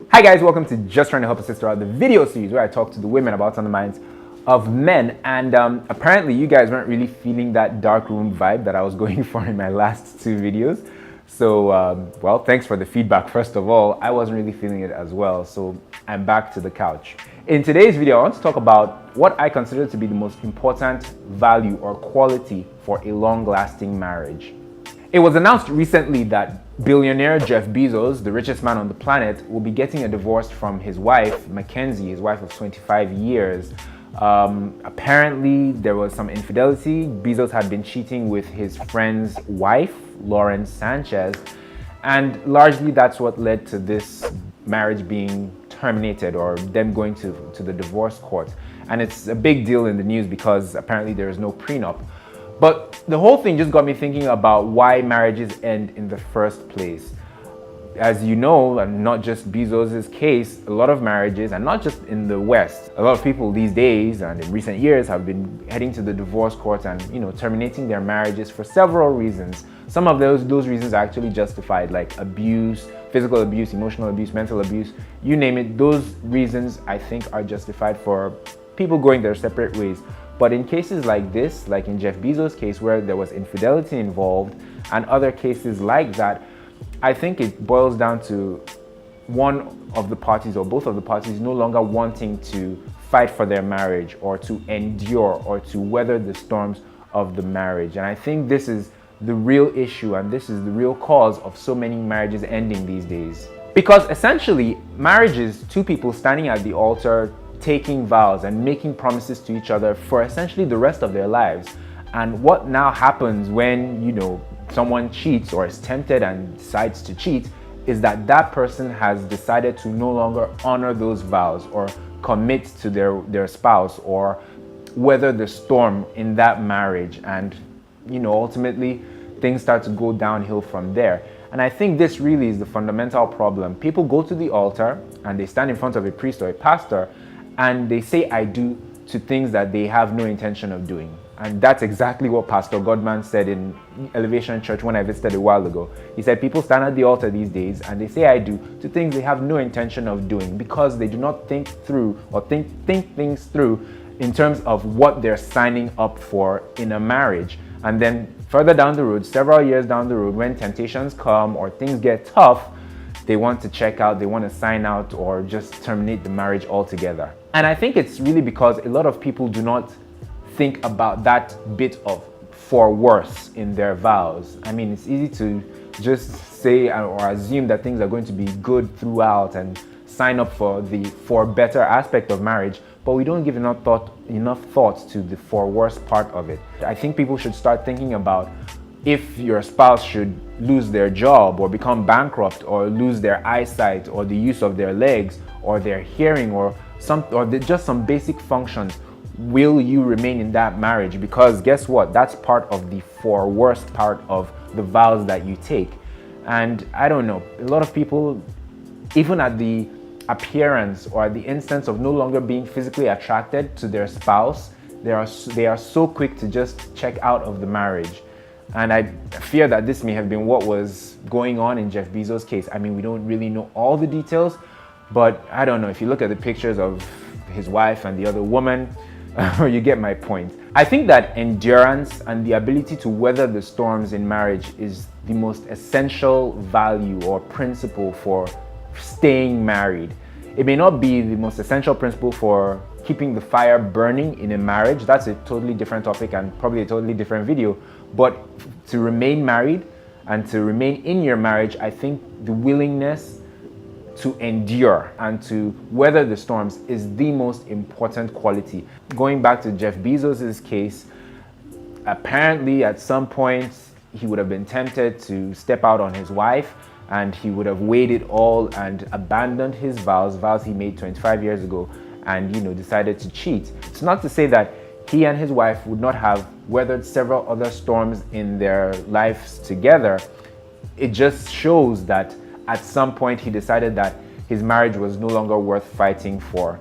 Hi guys, welcome to Just Trying to Help a Sister Out, the video series where I talk to the women about on the minds of men. And apparently you guys weren't really feeling that dark room vibe that I was going for in my last two videos. So, well, thanks for the feedback. First of all, I wasn't really feeling it as well. So I'm back to the couch. In today's video, I want to talk about what I consider to be the most important value or quality for a long-lasting marriage. It was announced recently that billionaire Jeff Bezos, the richest man on the planet, will be getting a divorce from his wife, Mackenzie, his wife of 25 years. Apparently, there was some infidelity. Bezos had been cheating with his friend's wife, Lauren Sanchez, and largely that's what led to this marriage being terminated or them going to the divorce court. And it's a big deal in the news because apparently there is no prenup. But the whole thing just got me thinking about why marriages end in the first place. As you know, and not just Bezos' case, a lot of marriages, and not just in the West, a lot of people these days and in recent years have been heading to the divorce court and, terminating their marriages for several reasons. Some of those reasons are actually justified, like abuse, physical abuse, emotional abuse, mental abuse, you name it. Those reasons, I think, are justified for people going their separate ways. But in cases like this, like in Jeff Bezos' case where there was infidelity involved and other cases like that, I think it boils down to one of the parties or both of the parties no longer wanting to fight for their marriage or to endure or to weather the storms of the marriage. And I think this is the real issue and this is the real cause of so many marriages ending these days. Because essentially, marriage is two people standing at the altar taking vows and making promises to each other for essentially the rest of their lives. And what now happens when, someone cheats or is tempted and decides to cheat is that that person has decided to no longer honor those vows or commit to their spouse or weather the storm in that marriage. And, ultimately things start to go downhill from there. And I think this really is the fundamental problem. People go to the altar and they stand in front of a priest or a pastor and they say I do to things that they have no intention of doing. And that's exactly what Pastor Godman said in Elevation Church when I visited a while ago. He said people stand at the altar these days and they say I do to things they have no intention of doing because they do not think through or think things through in terms of what they're signing up for in a marriage. And then further down the road, several years down the road, when temptations come or things get tough, they want to check out, they want to sign out or just terminate the marriage altogether. And I think it's really because a lot of people do not think about that bit of for worse in their vows. I mean, it's easy to just say or assume that things are going to be good throughout and sign up for the for better aspect of marriage, but we don't give enough thought to the for worse part of it. I think people should start thinking about if your spouse should lose their job or become bankrupt or lose their eyesight or the use of their legs or their hearing or just some basic functions, will you remain in that marriage? Because guess what? That's part of the for worst part of the vows that you take. And I don't know, a lot of people, even at the appearance or at the instance of no longer being physically attracted to their spouse, they are so quick to just check out of the marriage. And I fear that this may have been what was going on in Jeff Bezos' case. I mean, we don't really know all the details, but I don't know, if you look at the pictures of his wife and the other woman, you get my point. I think that endurance and the ability to weather the storms in marriage is the most essential value or principle for staying married. It may not be the most essential principle for keeping the fire burning in a marriage. That's a totally different topic and probably a totally different video. But to remain married and to remain in your marriage, I think the willingness to endure and to weather the storms is the most important quality. Going back to Jeff Bezos' case, apparently at some point he would have been tempted to step out on his wife and he would have weighed it all and abandoned his vows he made 25 years ago and decided to cheat. It's not to say that he and his wife would not have weathered several other storms in their lives together. It just shows that at some point he decided that his marriage was no longer worth fighting for.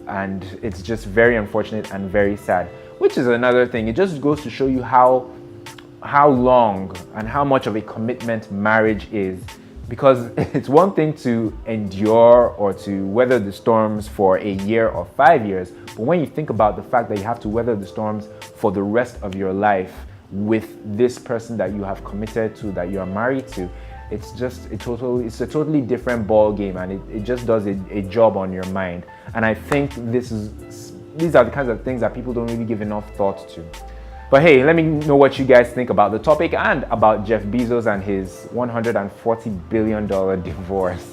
And it's just very unfortunate and very sad. Which is another thing. It just goes to show you how long and how much of a commitment marriage is. Because it's one thing to endure or to weather the storms for a year or 5 years, but when you think about the fact that you have to weather the storms for the rest of your life with this person that you have committed to, that you are married to, it's a totally different ball game, and it just does a job on your mind. And I think these are the kinds of things that people don't really give enough thought to. But hey, let me know what you guys think about the topic and about Jeff Bezos and his $140 billion divorce.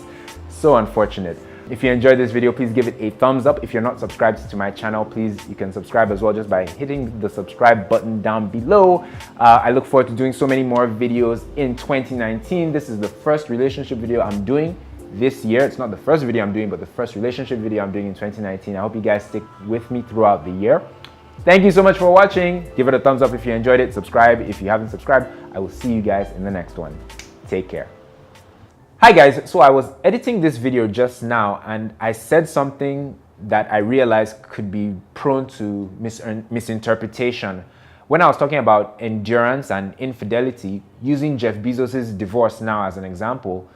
So unfortunate. If you enjoyed this video, please give it a thumbs up. If you're not subscribed to my channel, please, you can subscribe as well just by hitting the subscribe button down below. I look forward to doing so many more videos in 2019. This is the first relationship video I'm doing this year. It's not the first video I'm doing, but the first relationship video I'm doing in 2019. I hope you guys stick with me throughout the year. Thank you so much for watching. Give it a thumbs up if you enjoyed it. Subscribe if you haven't subscribed. I will see you guys in the next one. Take care. Hi guys, so I was editing this video just now and I said something that I realized could be prone to misinterpretation. When I was talking about endurance and infidelity, using Jeff Bezos' divorce now as an example,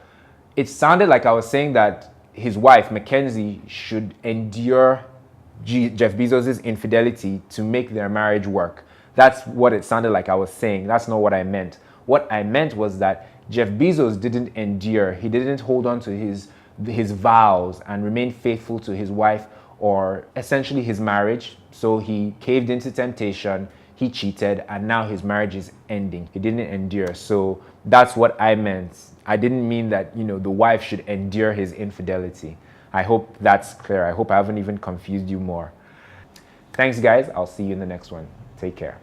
it sounded like I was saying that his wife, Mackenzie, should endure Jeff Bezos' infidelity to make their marriage work. That's what it sounded like I was saying. That's not what I meant. What I meant was that Jeff Bezos didn't endure. He didn't hold on to his vows and remain faithful to his wife, or essentially his marriage. So he caved into temptation, he cheated, and now his marriage is ending. He didn't endure. So that's what I meant. I didn't mean that, the wife should endure his infidelity. I hope that's clear. I hope I haven't even confused you more. Thanks guys. I'll see you in the next one. Take care.